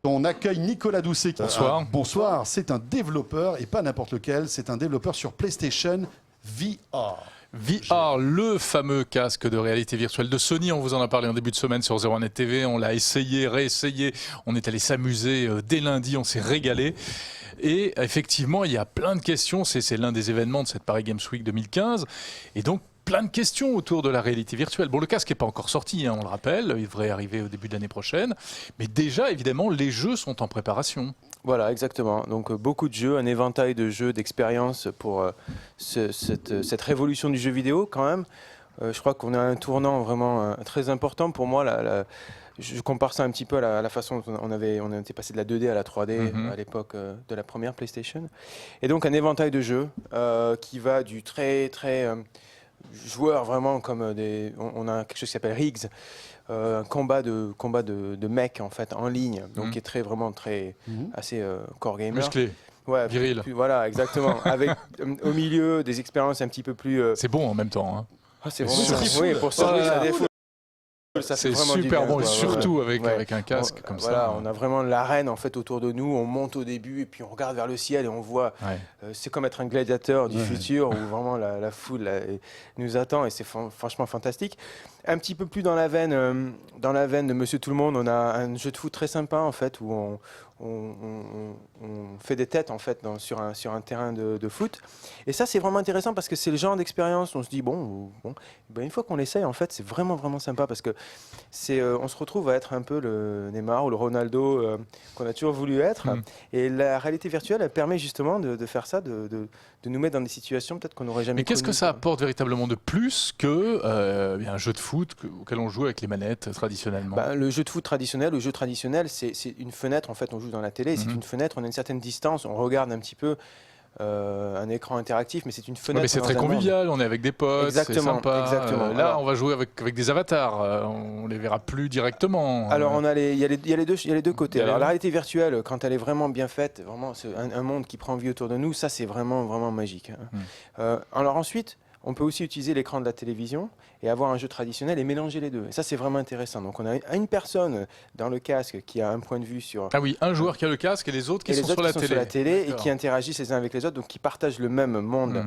On accueille Nicolas Doucet. Bonsoir. Bonsoir, c'est un développeur, et pas n'importe lequel, c'est un développeur sur PlayStation VR. VR, le fameux casque de réalité virtuelle de Sony, on vous en a parlé en début de semaine sur 01net TV, on l'a essayé, réessayé, on est allé s'amuser dès lundi, on s'est régalé. Et effectivement, il y a plein de questions, c'est l'un des événements de cette Paris Games Week 2015, et donc plein de questions autour de la réalité virtuelle. Bon, le casque n'est pas encore sorti, on le rappelle, il devrait arriver au début de l'année prochaine, mais déjà, évidemment, les jeux sont en préparation. Voilà, exactement. Donc beaucoup de jeux, un éventail de jeux, d'expériences pour cette révolution du jeu vidéo quand même. Je crois qu'on a un tournant vraiment très important pour moi. Je compare ça un petit peu à la façon dont on était passé de la 2D à la 3D à l'époque de la première PlayStation. Et donc un éventail de jeux qui va du très joueur vraiment comme on a quelque chose qui s'appelle Rigs. Un combat de mecs en fait en ligne, donc qui est vraiment très assez core gamer. Musclé. Ouais, viril. Voilà, exactement. Avec au milieu des expériences un petit peu plus. C'est bon en même temps. Hein. Ah, c'est vraiment oui, pour survivre ça défaut. C'est super bon, et surtout avec un casque comme voilà, ça. On a vraiment l'arène en fait autour de nous. On monte au début et puis on regarde vers le ciel et on voit. C'est comme être un gladiateur du futur où vraiment la foule nous attend et c'est franchement fantastique. Un petit peu plus dans la veine de Monsieur Tout le Monde, on a un jeu de foot très sympa en fait où on fait des têtes en fait sur un terrain de foot. Et ça c'est vraiment intéressant parce que c'est le genre d'expérience où on se dit bon une fois qu'on l'essaye en fait c'est vraiment sympa parce que on se retrouve à être un peu le Neymar ou le Ronaldo qu'on a toujours voulu être. Et la réalité virtuelle elle permet justement de faire ça, de nous mettre dans des situations peut-être qu'on n'aurait jamais connues. Mais qu'est-ce que ça apporte véritablement de plus que un jeu de foot auquel on joue avec les manettes traditionnellement? Le jeu de foot traditionnel, c'est une fenêtre en fait, on joue dans la télé, c'est une fenêtre, on a une certaine distance, on regarde un petit peu un écran interactif, mais c'est une fenêtre. Mais c'est très convivial, on est avec des potes, c'est sympa. Exactement. Là, on va jouer avec des avatars, on les verra plus directement. Alors, il y a les deux côtés. Alors, la réalité virtuelle, quand elle est vraiment bien faite, vraiment, c'est un monde qui prend vie autour de nous, ça, c'est vraiment magique. Alors ensuite, on peut aussi utiliser l'écran de la télévision et avoir un jeu traditionnel et mélanger les deux. Et ça, c'est vraiment intéressant. Donc, on a une personne dans le casque qui a un point de vue sur... Ah oui, un joueur qui a le casque et les autres qui sont sur la télé. Et qui interagissent les uns avec les autres, donc qui partagent le même monde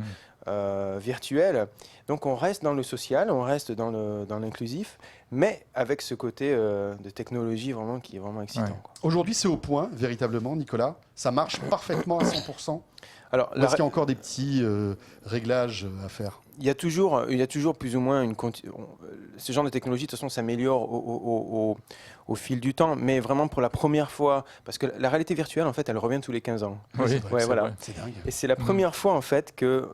virtuel. Donc, on reste dans le social, on reste dans l'inclusif, mais avec ce côté de technologie vraiment qui est vraiment excitant. Aujourd'hui, c'est au point, véritablement, Nicolas. Ça marche parfaitement à 100%. Alors, est-ce qu'il y a encore des petits réglages à faire? Il y a toujours plus ou moins ce genre de technologie de toute façon s'améliore au fil du temps, mais vraiment pour la première fois, parce que la réalité virtuelle en fait elle revient tous les 15 ans. Oui, voilà. C'est dingue. Et c'est la première fois en fait que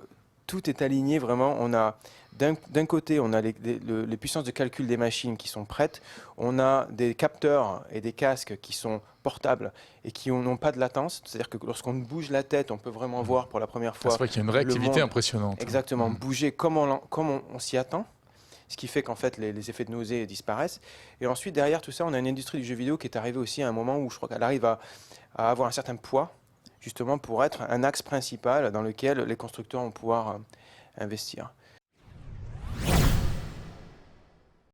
tout est aligné vraiment. On a d'un côté, on a les puissances de calcul des machines qui sont prêtes. On a des capteurs et des casques qui sont portables et qui n'ont pas de latence. C'est-à-dire que lorsqu'on bouge la tête, on peut vraiment voir pour la première fois. C'est vrai qu'il y a une réactivité impressionnante. Exactement, bouger comme on s'y attend. Ce qui fait qu'en fait, les effets de nausée disparaissent. Et ensuite, derrière tout ça, on a une industrie du jeu vidéo qui est arrivée aussi à un moment où je crois qu'elle arrive à avoir un certain poids, justement pour être un axe principal dans lequel les constructeurs vont pouvoir investir.